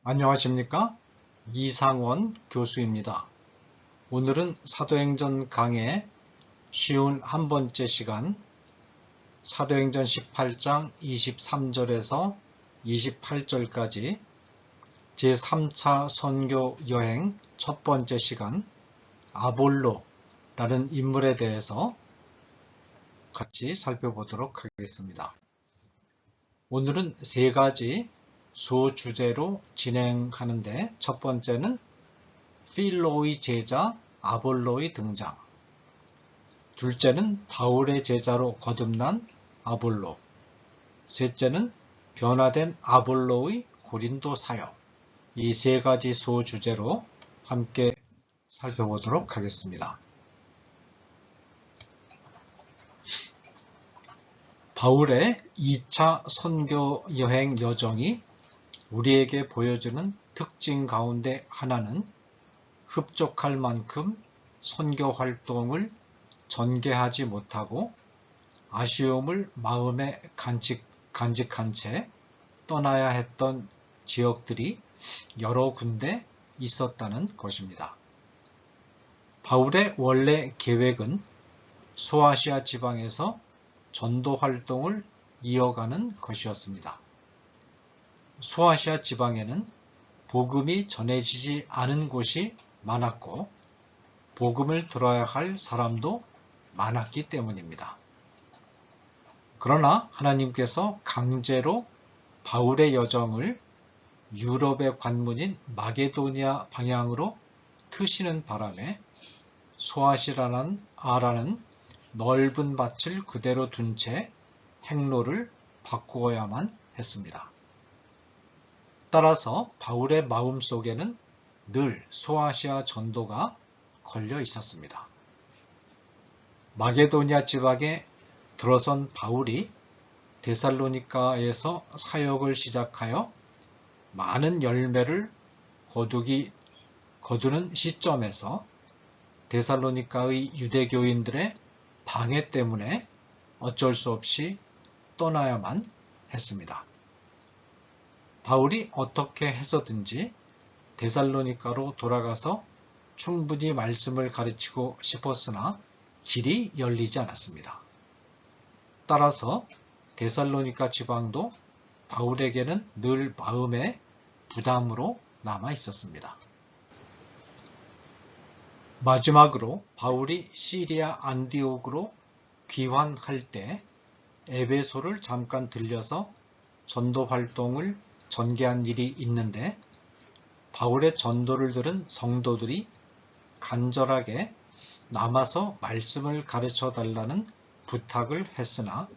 안녕하십니까? 이상원 교수입니다. 오늘은 사도행전 강의 쉬운 한 번째 시간 사도행전 18장 23절에서 28절까지 제3차 선교 여행 첫 번째 시간 아볼로라는 인물에 대해서 같이 살펴보도록 하겠습니다. 오늘은 세 가지 소주제로 진행하는데 첫 번째는 필로의 제자 아볼로의 등장, 둘째는 바울의 제자로 거듭난 아볼로, 셋째는 변화된 아볼로의 고린도 사역. 이 세 가지 소주제로 함께 살펴보도록 하겠습니다. 바울의 2차 선교 여행 여정이 우리에게 보여주는 특징 가운데 하나는 흡족할 만큼 선교 활동을 전개하지 못하고 아쉬움을 마음에 간직한 채 떠나야 했던 지역들이 여러 군데 있었다는 것입니다. 바울의 원래 계획은 소아시아 지방에서 전도 활동을 이어가는 것이었습니다. 소아시아 지방에는 복음이 전해지지 않은 곳이 많았고 복음을 들어야 할 사람도 많았기 때문입니다. 그러나 하나님께서 강제로 바울의 여정을 유럽의 관문인 마게도니아 방향으로 트시는 바람에 소아시아라는 넓은 밭을 그대로 둔 채 행로를 바꾸어야만 했습니다. 따라서 바울의 마음속에는 늘 소아시아 전도가 걸려 있었습니다. 마게도니아 지방에 들어선 바울이 데살로니가에서 사역을 시작하여 많은 열매를 거두는 시점에서 데살로니가의 유대교인들의 방해 때문에 어쩔 수 없이 떠나야만 했습니다. 바울이 어떻게 해서든지 데살로니가로 돌아가서 충분히 말씀을 가르치고 싶었으나 길이 열리지 않았습니다. 따라서 데살로니가 지방도 바울에게는 늘 마음의 부담으로 남아 있었습니다. 마지막으로 바울이 시리아 안디옥으로 귀환할 때 에베소를 잠깐 들려서 전도 활동을 전개한 일이 있는데 바울의 전도를 들은 성도들이 간절하게 남아서 말씀을 가르쳐 달라는 부탁을 했으나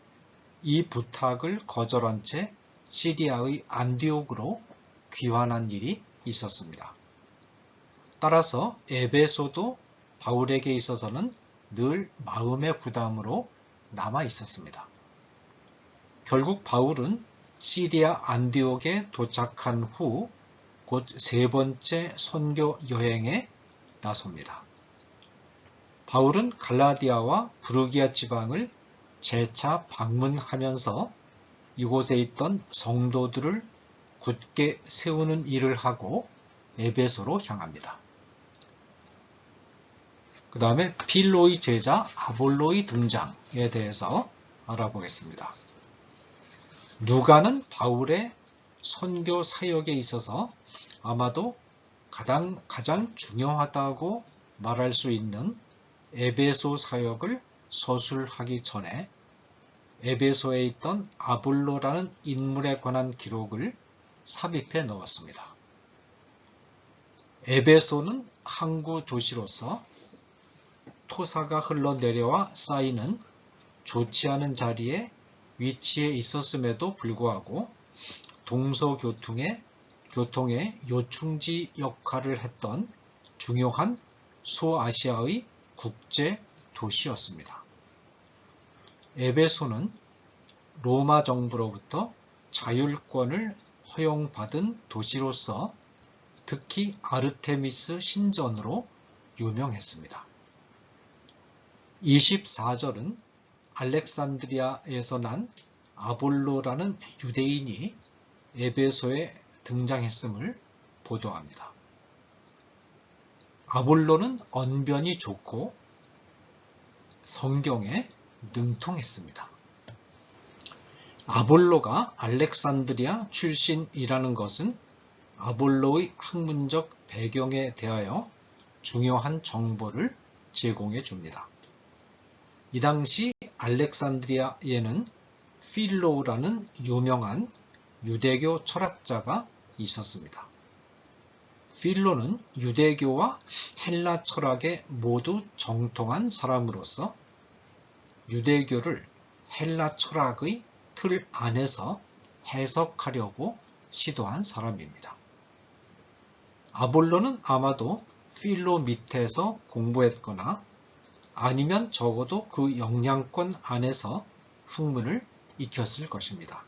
이 부탁을 거절한 채 시리아의 안디옥으로 귀환한 일이 있었습니다. 따라서 에베소도 바울에게 있어서는 늘 마음의 부담으로 남아 있었습니다. 결국 바울은 시리아 안디옥에 도착한 후 곧 세 번째 선교 여행에 나섭니다. 바울은 갈라디아와 부르기아 지방을 재차 방문하면서 이곳에 있던 성도들을 굳게 세우는 일을 하고 에베소로 향합니다. 그 다음에 필로의 제자 아볼로의 등장에 대해서 알아보겠습니다. 누가는 바울의 선교 사역에 있어서 아마도 가장 중요하다고 말할 수 있는 에베소 사역을 서술하기 전에 에베소에 있던 아볼로라는 인물에 관한 기록을 삽입해 넣었습니다. 에베소는 항구 도시로서 토사가 흘러내려와 쌓이는 좋지 않은 자리에 위치해 있었음에도 불구하고 동서교통의 요충지 역할을 했던 중요한 소아시아의 국제 도시였습니다. 에베소는 로마 정부로부터 자율권을 허용받은 도시로서 특히 아르테미스 신전으로 유명했습니다. 24절은 알렉산드리아에서 난 아볼로라는 유대인이 에베소에 등장했음을 보도합니다. 아볼로는 언변이 좋고 성경에 능통했습니다. 아볼로가 알렉산드리아 출신이라는 것은 아볼로의 학문적 배경에 대하여 중요한 정보를 제공해 줍니다. 이 당시 알렉산드리아에는 필로라는 유명한 유대교 철학자가 있었습니다. 필로는 유대교와 헬라 철학에 모두 정통한 사람으로서 유대교를 헬라 철학의 틀 안에서 해석하려고 시도한 사람입니다. 아볼로는 아마도 필로 밑에서 공부했거나 아니면 적어도 그 영향권 안에서 학문을 익혔을 것입니다.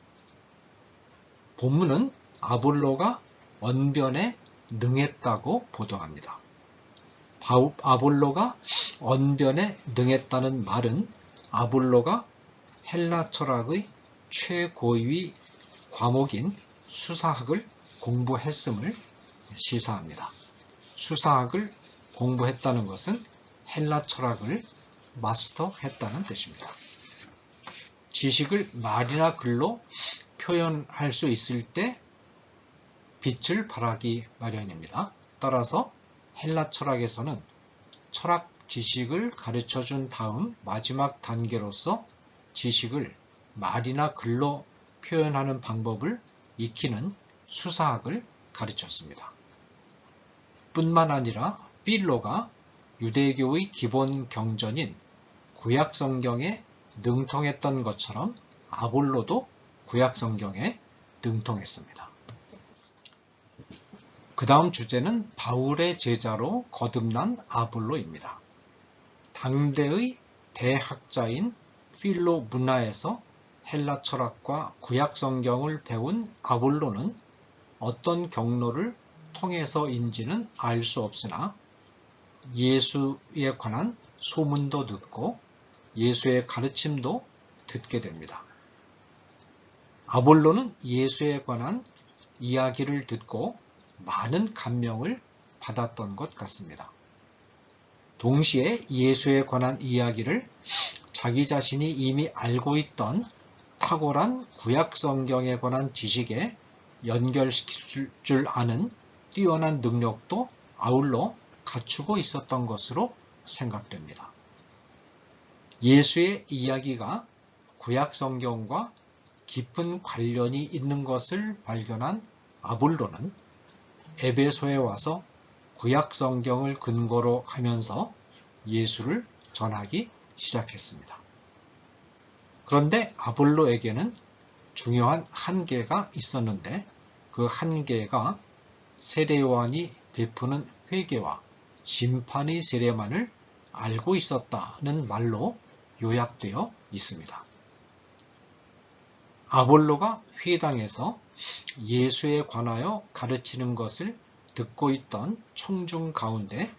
본문은 아볼로가 언변에 능했다고 보도합니다. 아볼로가 언변에 능했다는 말은 아볼로가 헬라 철학의 최고위 과목인 수사학을 공부했음을 시사합니다. 수사학을 공부했다는 것은 헬라 철학을 마스터했다는 뜻입니다. 지식을 말이나 글로 표현할 수 있을 때 빛을 발하기 마련입니다. 따라서 헬라 철학에서는 철학 지식을 가르쳐 준 다음 마지막 단계로서 지식을 말이나 글로 표현하는 방법을 익히는 수사학을 가르쳤습니다. 뿐만 아니라 필로가 유대교의 기본 경전인 구약 성경에 능통했던 것처럼 아볼로도 구약 성경에 능통했습니다. 그 다음 주제는 바울의 제자로 거듭난 아볼로입니다. 당대의 대학자인 필로 문화에서 헬라 철학과 구약 성경을 배운 아볼로는 어떤 경로를 통해서인지는 알 수 없으나 예수에 관한 소문도 듣고 예수의 가르침도 듣게 됩니다. 아볼로는 예수에 관한 이야기를 듣고 많은 감명을 받았던 것 같습니다. 동시에 예수에 관한 이야기를 자기 자신이 이미 알고 있던 탁월한 구약 성경에 관한 지식에 연결시킬 줄 아는 뛰어난 능력도 아울러 갖추고 있었던 것으로 생각됩니다. 예수의 이야기가 구약 성경과 깊은 관련이 있는 것을 발견한 아볼로는 에베소에 와서 구약 성경을 근거로 하면서 예수를 전하기 시작했습니다. 그런데 아볼로에게는 중요한 한계가 있었는데 그 한계가 세례요한이 베푸는 회개와 심판의 세례만을 알고 있었다는 말로 요약되어 있습니다. 아볼로가 회당에서 예수에 관하여 가르치는 것을 듣고 있던 청중 가운데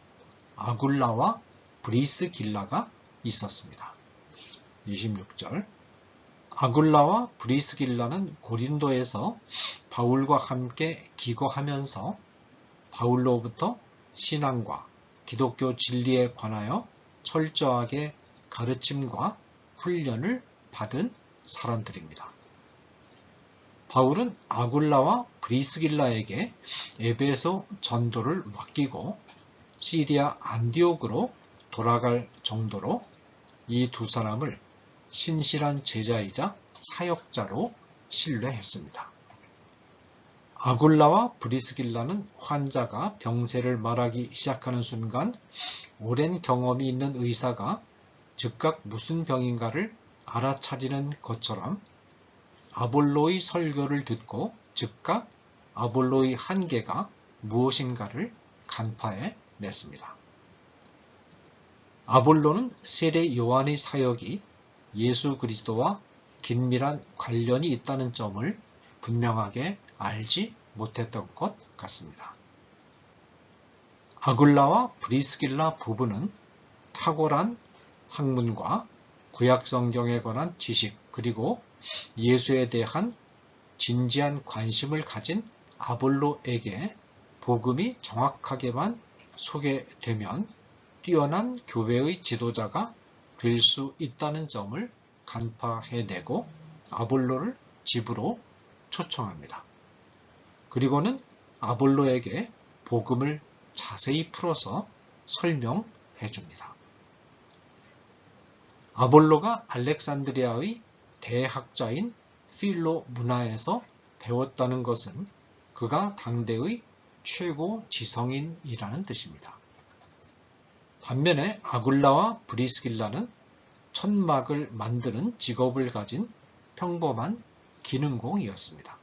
아굴라와 브리스길라가 있었습니다. 26절 아굴라와 브리스길라는 고린도에서 바울과 함께 기거하면서 바울로부터 신앙과 기독교 진리에 관하여 철저하게 가르침과 훈련을 받은 사람들입니다. 바울은 아굴라와 브리스길라에게 에베소 전도를 맡기고 시리아 안디옥으로 돌아갈 정도로 이 두 사람을 신실한 제자이자 사역자로 신뢰했습니다. 아굴라와 브리스길라는 환자가 병세를 말하기 시작하는 순간 오랜 경험이 있는 의사가 즉각 무슨 병인가를 알아차리는 것처럼 아볼로의 설교를 듣고 즉각 아볼로의 한계가 무엇인가를 간파해 냈습니다. 아볼로는 세례 요한의 사역이 예수 그리스도와 긴밀한 관련이 있다는 점을 분명하게 알지 못했던 것 같습니다. 아굴라와 브리스길라 부부는 탁월한 학문과 구약 성경에 관한 지식 그리고 예수에 대한 진지한 관심을 가진 아볼로에게 복음이 정확하게만 소개되면 뛰어난 교회의 지도자가 될 수 있다는 점을 간파해내고 아볼로를 집으로 초청합니다. 그리고는 아볼로에게 복음을 자세히 풀어서 설명해 줍니다. 아볼로가 알렉산드리아의 대학자인 필로 문화에서 배웠다는 것은 그가 당대의 최고 지성인이라는 뜻입니다. 반면에 아굴라와 브리스길라는 천막을 만드는 직업을 가진 평범한 기능공이었습니다.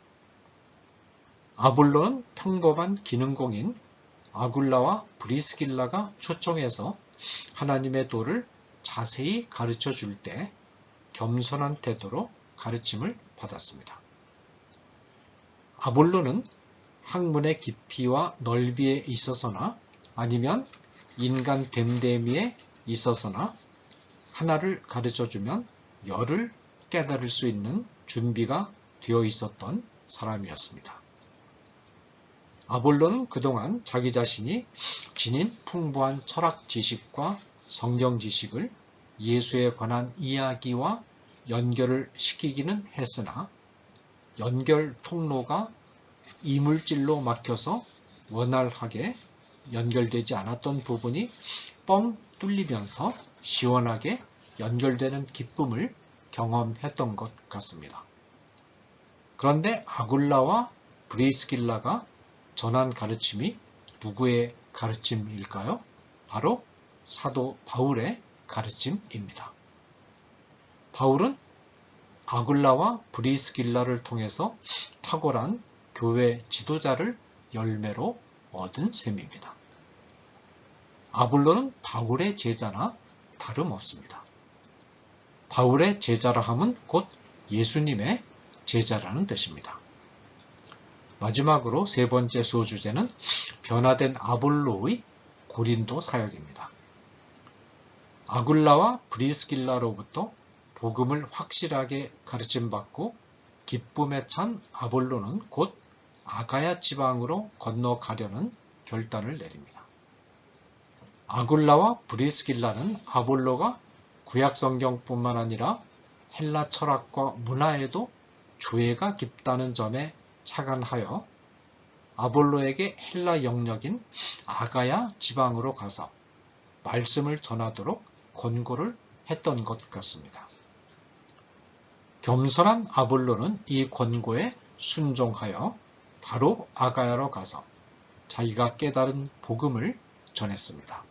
아볼로는 평범한 기능공인 아굴라와 브리스길라가 초청해서 하나님의 도를 자세히 가르쳐 줄 때 겸손한 태도로 가르침을 받았습니다. 아볼로는 학문의 깊이와 넓이에 있어서나 아니면 인간 됨됨이에 있어서나 하나를 가르쳐주면 열을 깨달을 수 있는 준비가 되어 있었던 사람이었습니다. 아볼로는 그동안 자기 자신이 지닌 풍부한 철학 지식과 성경 지식을 예수에 관한 이야기와 연결을 시키기는 했으나 연결 통로가 이물질로 막혀서 원활하게 연결되지 않았던 부분이 뻥 뚫리면서 시원하게 연결되는 기쁨을 경험했던 것 같습니다. 그런데 아굴라와 브리스길라가 전한 가르침이 누구의 가르침일까요? 바로 사도 바울의 가르침입니다. 바울은 아굴라와 브리스길라를 통해서 탁월한 교회 지도자를 열매로 얻은 셈입니다. 아볼로는 바울의 제자나 다름없습니다. 바울의 제자라 함은 곧 예수님의 제자라는 뜻입니다. 마지막으로 세 번째 소주제는 변화된 아볼로의 고린도 사역입니다. 아굴라와 브리스길라로부터 복음을 확실하게 가르침받고 기쁨에 찬 아볼로는 곧 아가야 지방으로 건너가려는 결단을 내립니다. 아굴라와 브리스길라는 아볼로가 구약성경뿐만 아니라 헬라 철학과 문화에도 조예가 깊다는 점에 착안하여 아볼로에게 헬라 영역인 아가야 지방으로 가서 말씀을 전하도록 권고를 했던 것 같습니다. 겸손한 아볼로는 이 권고에 순종하여 바로 아가야로 가서 자기가 깨달은 복음을 전했습니다.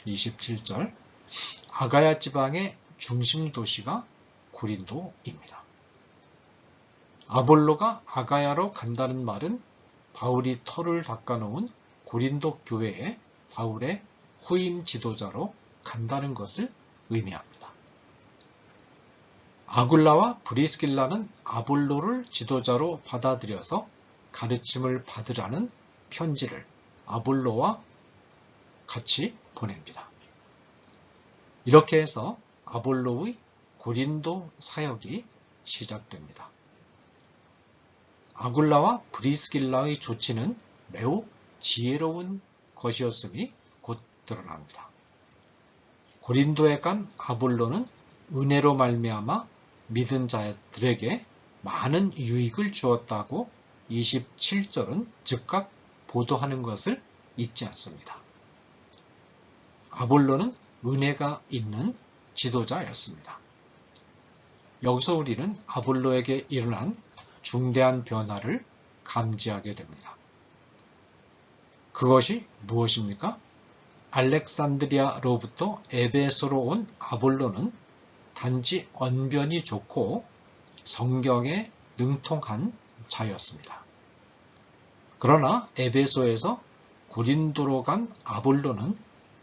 27절 아가야 지방의 중심 도시가 고린도입니다. 아볼로가 아가야로 간다는 말은 바울이 털을 닦아놓은 고린도 교회에 바울의 후임 지도자로 간다는 것을 의미합니다. 아굴라와 브리스길라는 아볼로를 지도자로 받아들여서 가르침을 받으라는 편지를 아볼로와 같이 보냅니다. 이렇게 해서 아볼로의 고린도 사역이 시작됩니다. 아굴라와 브리스길라의 조치는 매우 지혜로운 것이었음이 곧 드러납니다. 고린도에 간 아볼로는 은혜로 말미암아 믿은 자들에게 많은 유익을 주었다고 27절은 즉각 보도하는 것을 잊지 않습니다. 아볼로는 은혜가 있는 지도자였습니다. 여기서 우리는 아볼로에게 일어난 중대한 변화를 감지하게 됩니다. 그것이 무엇입니까? 알렉산드리아로부터 에베소로 온 아볼로는 단지 언변이 좋고 성경에 능통한 자였습니다. 그러나 에베소에서 고린도로 간 아볼로는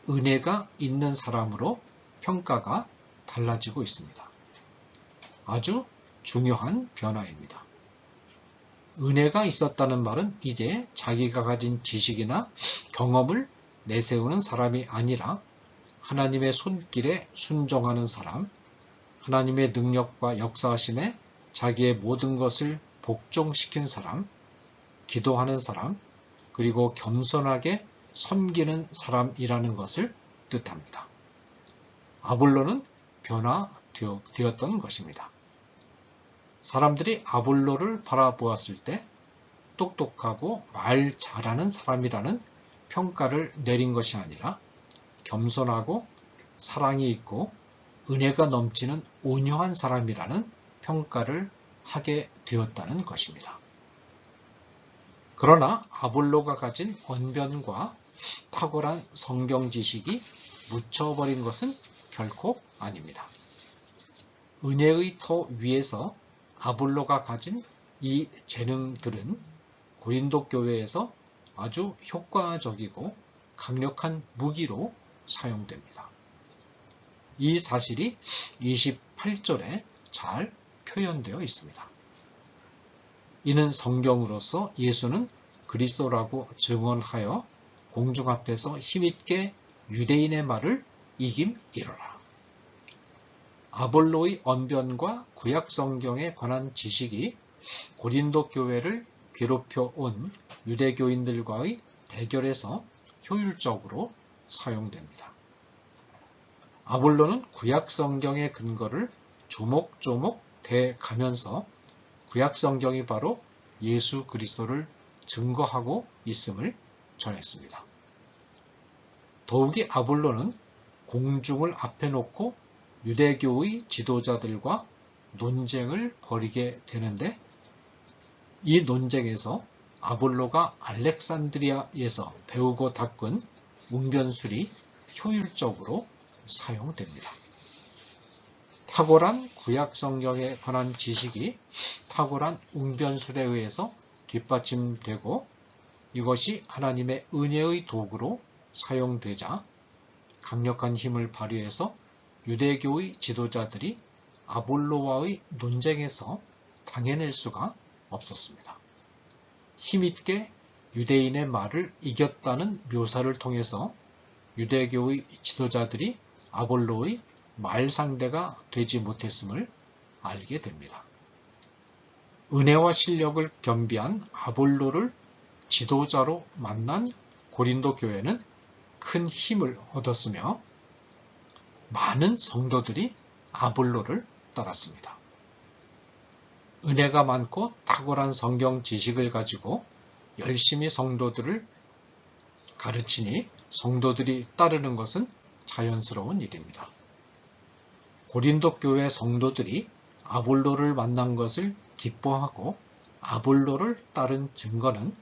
은혜가 있는 사람으로 평가가 달라지고 있습니다. 아주 중요한 변화입니다. 은혜가 있었다는 말은 이제 자기가 가진 지식이나 경험을 내세우는 사람이 아니라 하나님의 손길에 순종하는 사람, 하나님의 능력과 역사하심에 자기의 모든 것을 복종시킨 사람, 기도하는 사람, 그리고 겸손하게 섬기는 사람이라는 것을 뜻합니다. 아볼로는 변화되었던 것입니다. 사람들이 아볼로를 바라보았을 때 똑똑하고 말 잘하는 사람이라는 평가를 내린 것이 아니라 겸손하고 사랑이 있고 은혜가 넘치는 온유한 사람이라는 평가를 하게 되었다는 것입니다. 그러나 아볼로가 가진 언변과 탁월한 성경 지식이 묻혀버린 것은 결코 아닙니다. 은혜의 터 위에서 아볼로가 가진 이 재능들은 고린도 교회에서 아주 효과적이고 강력한 무기로 사용됩니다. 이 사실이 28절에 잘 표현되어 있습니다. 이는 성경으로서 예수는 그리스도라고 증언하여 공중 앞에서 힘있게 유대인의 말을 이김이로라. 아볼로의 언변과 구약 성경에 관한 지식이 고린도 교회를 괴롭혀 온 유대교인들과의 대결에서 효율적으로 사용됩니다. 아볼로는 구약 성경의 근거를 조목조목 대가면서 구약 성경이 바로 예수 그리스도를 증거하고 있음을 전했습니다. 더욱이 아볼로는 공중을 앞에 놓고 유대교의 지도자들과 논쟁을 벌이게 되는데 이 논쟁에서 아볼로가 알렉산드리아에서 배우고 닦은 웅변술이 효율적으로 사용됩니다. 탁월한 구약 성경에 관한 지식이 탁월한 웅변술에 의해서 뒷받침되고 이것이 하나님의 은혜의 도구로 사용되자 강력한 힘을 발휘해서 유대교의 지도자들이 아볼로와의 논쟁에서 당해낼 수가 없었습니다. 힘있게 유대인의 말을 이겼다는 묘사를 통해서 유대교의 지도자들이 아볼로의 말 상대가 되지 못했음을 알게 됩니다. 은혜와 실력을 겸비한 아볼로를 지도자로 만난 고린도 교회는 큰 힘을 얻었으며 많은 성도들이 아볼로를 따랐습니다. 은혜가 많고 탁월한 성경 지식을 가지고 열심히 성도들을 가르치니 성도들이 따르는 것은 자연스러운 일입니다. 고린도 교회 성도들이 아볼로를 만난 것을 기뻐하고 아볼로를 따른 증거는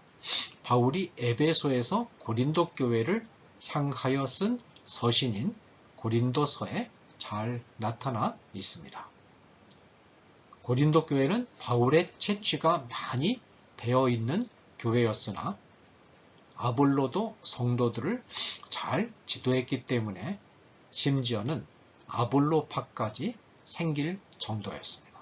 바울이 에베소에서 고린도 교회를 향하여 쓴 서신인 고린도서에 잘 나타나 있습니다. 고린도 교회는 바울의 채취가 많이 되어 있는 교회였으나 아볼로도 성도들을 잘 지도했기 때문에 심지어는 아볼로파까지 생길 정도였습니다.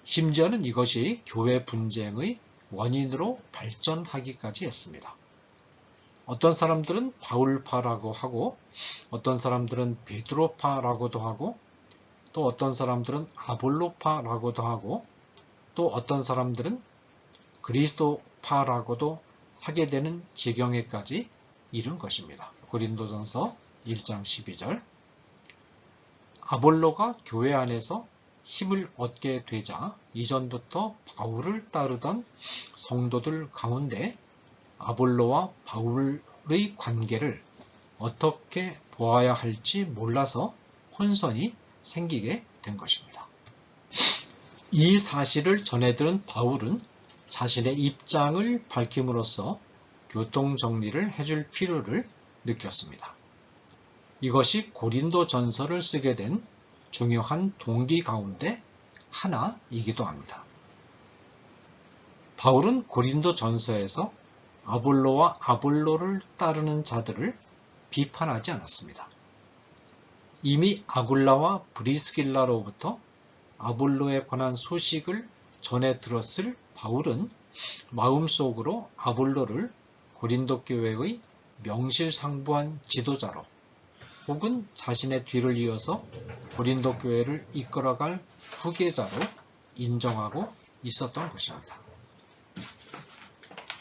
심지어는 이것이 교회 분쟁의 원인으로 발전하기까지 했습니다. 어떤 사람들은 바울파라고 하고 어떤 사람들은 베드로파라고도 하고 또 어떤 사람들은 아볼로파라고도 하고 또 어떤 사람들은 그리스도파라고도 하게 되는 지경에까지 이른 것입니다. 고린도전서 1장 12절. 아볼로가 교회 안에서 힘을 얻게 되자 이전부터 바울을 따르던 성도들 가운데 아볼로와 바울의 관계를 어떻게 보아야 할지 몰라서 혼선이 생기게 된 것입니다. 이 사실을 전해들은 바울은 자신의 입장을 밝힘으로써 교통정리를 해줄 필요를 느꼈습니다. 이것이 고린도 전서를 쓰게 된 중요한 동기 가운데 하나이기도 합니다. 바울은 고린도 전서에서 아볼로와 아볼로를 따르는 자들을 비판하지 않았습니다. 이미 아굴라와 브리스길라로부터 아볼로에 관한 소식을 전해 들었을 바울은 마음속으로 아볼로를 고린도 교회의 명실상부한 지도자로 혹은 자신의 뒤를 이어서 고린도 교회를 이끌어갈 후계자로 인정하고 있었던 것입니다.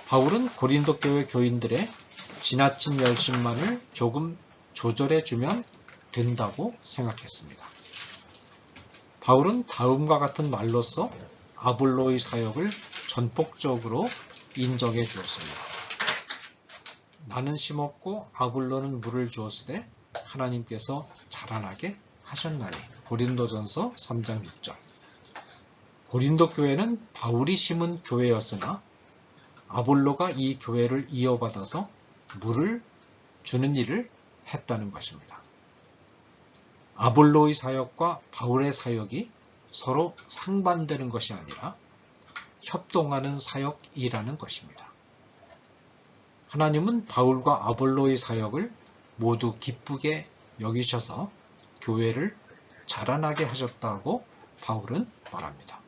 바울은 고린도 교회 교인들의 지나친 열심만을 조금 조절해주면 된다고 생각했습니다. 바울은 다음과 같은 말로써 아볼로의 사역을 전폭적으로 인정해 주었습니다. 나는 심었고 아볼로는 물을 주었으되 하나님께서 자라나게 하셨나니. 고린도전서 3장 6절. 고린도 교회는 바울이 심은 교회였으나 아볼로가 이 교회를 이어받아서 물을 주는 일을 했다는 것입니다. 아볼로의 사역과 바울의 사역이 서로 상반되는 것이 아니라 협동하는 사역이라는 것입니다. 하나님은 바울과 아볼로의 사역을 모두 기쁘게 여기셔서 교회를 자라나게 하셨다고 바울은 말합니다.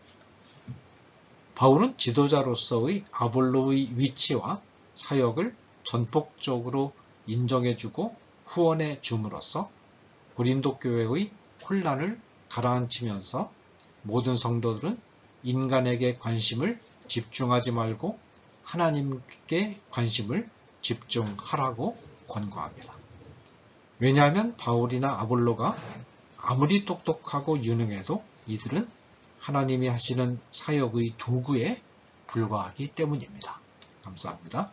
바울은 지도자로서의 아볼로의 위치와 사역을 전폭적으로 인정해주고 후원해 줌으로써 고린도 교회의 혼란을 가라앉히면서 모든 성도들은 인간에게 관심을 집중하지 말고 하나님께 관심을 집중하라고 권고합니다. 왜냐하면 바울이나 아볼로가 아무리 똑똑하고 유능해도 이들은 하나님이 하시는 사역의 도구에 불과하기 때문입니다. 감사합니다.